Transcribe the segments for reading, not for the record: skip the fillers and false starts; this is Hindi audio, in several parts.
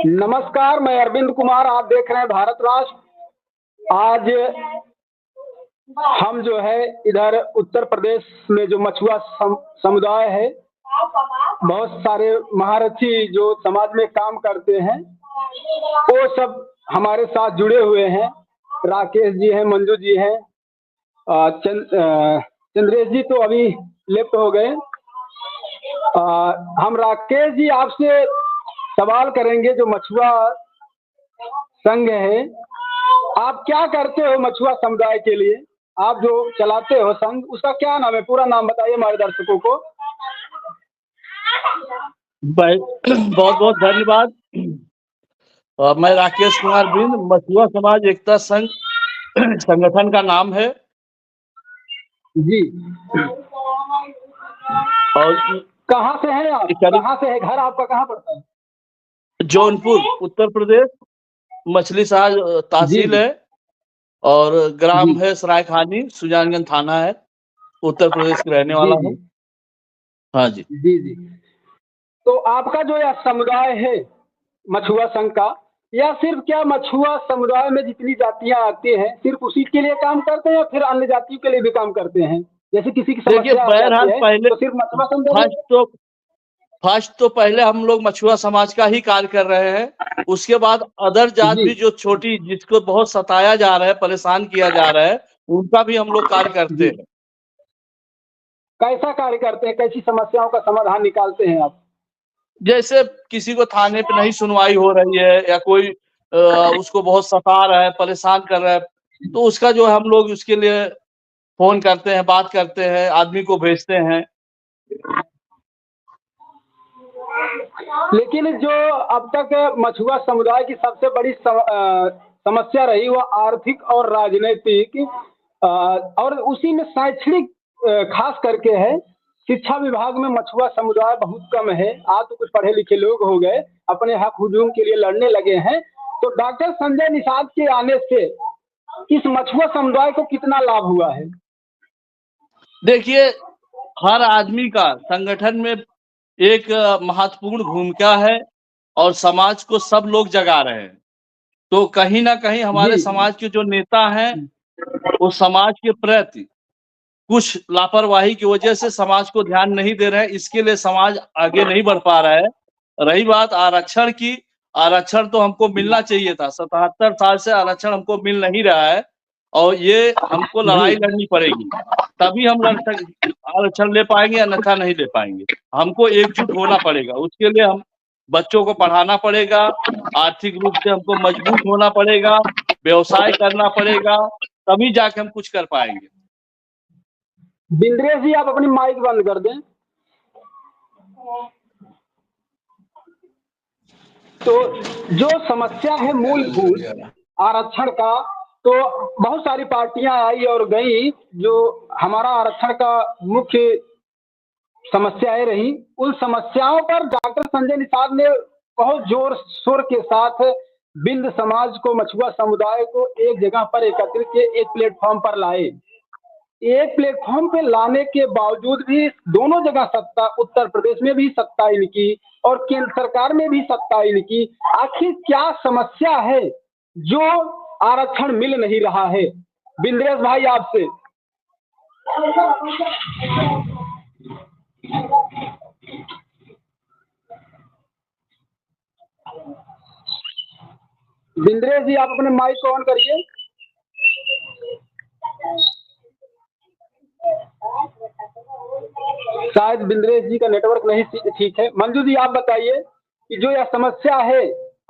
नमस्कार, मैं अरविंद कुमार। आप देख रहे हैं भारत राष्ट्र। आज हम जो है इधर उत्तर प्रदेश में जो मछुआ समुदाय है, बहुत सारे महारथी जो समाज में काम करते हैं, वो सब हमारे साथ जुड़े हुए हैं। राकेश जी हैं, मंजू जी हैं, चंद्रेश जी तो अभी लेफ्ट हो गए। हम राकेश जी आपसे सवाल करेंगे। जो मछुआ संघ है, आप क्या करते हो मछुआ समुदाय के लिए? आप जो चलाते हो संघ, उसका क्या नाम है? पूरा नाम बताइए हमारे दर्शकों को। बहुत बहुत धन्यवाद। मैं राकेश कुमार बिंद, मछुआ समाज एकता संघ संगठन का नाम है जी। और कहाँ से हैं आप? कहाँ से है घर आपका? कहाँ पड़ता है? जौनपुर, उत्तर प्रदेश। मछली शहर तहसील है और ग्राम है सरायखानी, सुजानगंज थाना है। उत्तर प्रदेश के रहने वाला हूँ। हाँ जी जी जी। तो आपका जो यह समुदाय है मछुआ संघ का, या सिर्फ क्या मछुआ समुदाय में जितनी जातियां आती हैं सिर्फ उसी के लिए काम करते हैं, या फिर अन्य जातियों के लिए भी काम करते हैं? जैसे किसी की समस्या आ जाती है पहले तो सिर्फ मछुआ समुदाय फर्स्ट तो पहले हम लोग मछुआ समाज का ही कार्य कर रहे हैं। उसके बाद अदर जात भी जो छोटी, जिसको बहुत सताया जा रहा है, परेशान किया जा रहा है, उनका भी हम लोग कार्य करते हैं। कैसा कार्य करते हैं? कैसी समस्याओं का समाधान निकालते हैं आप? जैसे किसी को थाने पे नहीं सुनवाई हो रही है, या कोई उसको बहुत सता रहा है, परेशान कर रहा है, तो उसका जो हम लोग उसके लिए फोन करते हैं, बात करते हैं, आदमी को भेजते हैं। लेकिन जो अब तक मछुआ समुदाय की सबसे बड़ी समस्या रही, वो आर्थिक और राजनीतिक, और उसी में शैक्षणिक खास करके है। शिक्षा विभाग में मछुआ समुदाय बहुत कम है। आज तो कुछ पढ़े लिखे लोग हो गए, अपने हक हुजूम के लिए लड़ने लगे हैं। तो डॉक्टर संजय निषाद के आने से इस मछुआ समुदाय को कितना लाभ हुआ है? देखिए, हर आदमी का संगठन में एक महत्वपूर्ण भूमिका है और समाज को सब लोग जगा रहे हैं। तो कहीं ना कहीं हमारे समाज के जो नेता हैं, वो समाज के प्रति कुछ लापरवाही की वजह से समाज को ध्यान नहीं दे रहे हैं। इसके लिए समाज आगे नहीं बढ़ पा रहा है। रही बात आरक्षण की, आरक्षण तो हमको मिलना चाहिए था। 77 साल से आरक्षण हमको मिल नहीं रहा है और ये हमको लड़ाई लड़नी पड़ेगी, तभी हम आरक्षण ले पाएंगे, अन्यथा नहीं ले पाएंगे। हमको एकजुट होना पड़ेगा। उसके लिए हम बच्चों को पढ़ाना पड़ेगा, आर्थिक रूप से हमको मजबूत होना पड़ेगा, व्यवसाय करना पड़ेगा, तभी जाके हम कुछ कर पाएंगे। बिंद्रेश जी, आप अपनी माइक बंद कर दें। तो जो समस्या है मूलभूत आरक्षण का, तो बहुत सारी पार्टियां आई और गई। जो हमारा आरक्षण का मुख्य समस्याएं रही, उन समस्याओं पर डॉक्टर संजय निषाद ने बहुत जोर शोर के साथ बिंद समाज को, मछुआ समुदाय को एक जगह पर एकत्रित किए, एक प्लेटफॉर्म पर लाए। एक प्लेटफॉर्म पे लाने के बावजूद भी दोनों जगह सत्ता, उत्तर प्रदेश में भी सत्ता इनकी और केंद्र सरकार में भी सत्ता इनकी। आखिर क्या समस्या है जो आरक्षण मिल नहीं रहा है? बिंद्रेश भाई, आपसे। बिंद्रेश जी, आप अपने माइक को ऑन करिए। शायद बिंद्रेश जी का नेटवर्क नहीं ठीक है। मंजू जी, आप बताइए कि जो यह समस्या है,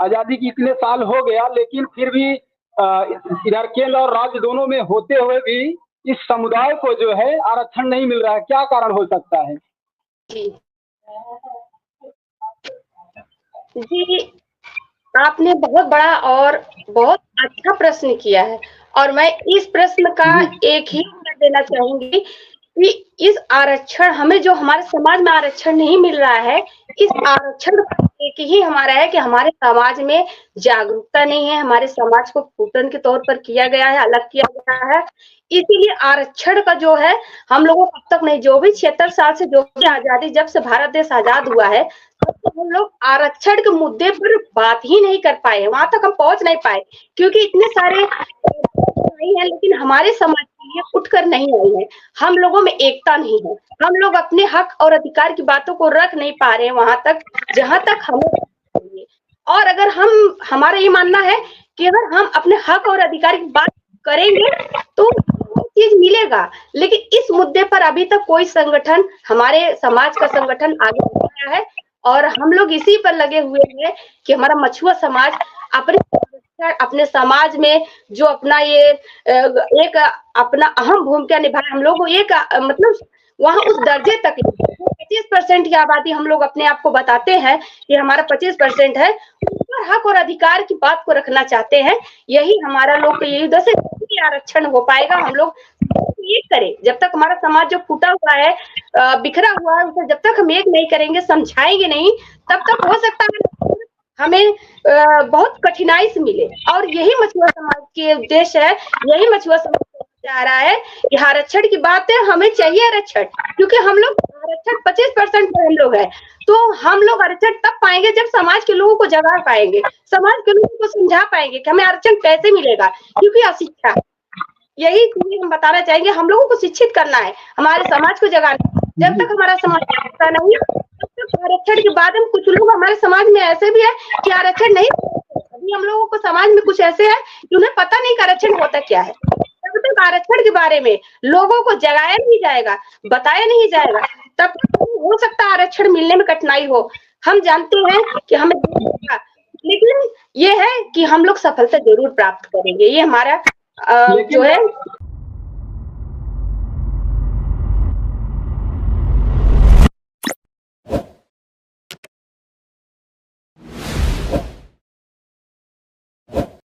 आजादी की इतने साल हो गया, लेकिन फिर भी इधर केंद्र और राज्य दोनों में होते हुए भी इस समुदाय को जो है आरक्षण नहीं मिल रहा है। क्या कारण हो सकता है? जी, आपने बहुत बड़ा और बहुत अच्छा प्रश्न किया है, और मैं इस प्रश्न का एक ही उत्तर देना चाहूंगी कि इस आरक्षण, हमें जो हमारे समाज में आरक्षण नहीं मिल रहा है, इस आरक्षण का एक ही हमारा है कि हमारे समाज में जागरूकता नहीं है। हमारे समाज को फूटन के तौर पर किया गया है, अलग किया गया है। इसीलिए आरक्षण का जो है हम लोगों को अब तक नहीं, जो भी 76 साल से जो भी आजादी, जब से भारत देश आजाद हुआ है, तब हम लोग आरक्षण के मुद्दे पर बात ही नहीं कर पाए, वहां तक हम पहुंच नहीं पाए, क्योंकि इतने सारे नहीं है, लेकिन हमारे समाज के लिए उठकर नहीं आई है। हम लोगों में एकता नहीं है, हम लोग अपने हक और अधिकार की बातों को रख नहीं पा रहे हैं वहां तक जहां तक हमें चाहिए। और अगर हमारा ये मानना है कि अगर हम अपने हक और अधिकार की बात करेंगे तो चीज मिलेगा, लेकिन इस मुद्दे पर अभी तक कोई संगठन, हमारे समाज का संगठन आगे नहीं आया है। और हम लोग इसी पर लगे हुए हैं कि हमारा मछुआ समाज अपने समाज में जो अपना ये एक अपना अहम भूमिका निभाए, हम लोग एक मतलब वहां उस दर्जे तक 25% की आबादी हम लोग अपने आप को बताते हैं कि हमारा 25% है, ऊपर हक और अधिकार की बात को रखना चाहते हैं। यही हमारा लोग का यही उद्देश्य है, आरक्षण हो पाएगा। हम लोग ये करें, जब तक हमारा समाज जो फूटा हुआ है, बिखरा हुआ है, उसे जब तक हम एक नहीं करेंगे, समझाएंगे नहीं, तब तक हो सकता है हमें बहुत कठिनाई से मिले। और यही मछुआ समाज के उद्देश्य है, यही मछुआ समाज चाह रहा है कि आरक्षण की बात है, हमें चाहिए आरक्षण, क्योंकि हम लोग आरक्षण 25% पर हम लोग है, तो हम लोग आरक्षण तब पाएंगे जब समाज के लोगों को जगा पाएंगे, समाज के लोगों को समझा पाएंगे कि हमें आरक्षण कैसे मिलेगा, क्योंकि अशिक्षा। यही चीजें हम बताना चाहेंगे, हम लोगों को शिक्षित करना है, हमारे समाज को जगाना। जब तक हमारा समाज जगता नहीं, तब तक आरक्षण के बाद हम कुछ लोग हमारे समाज में ऐसे भी है कि आरक्षण नहीं, अभी हम लोगों को समाज में कुछ ऐसे है कि उन्हें पता नहीं कि आरक्षण होता क्या है। तब तक आरक्षण के बारे में लोगों को जगाया नहीं जाएगा, बताया नहीं जाएगा, तब तक हो सकता है आरक्षण मिलने में कठिनाई हो। हम जानते हैं कि हमें, लेकिन ये है कि हम लोग सफलता जरूर प्राप्त करेंगे, ये हमारा जो है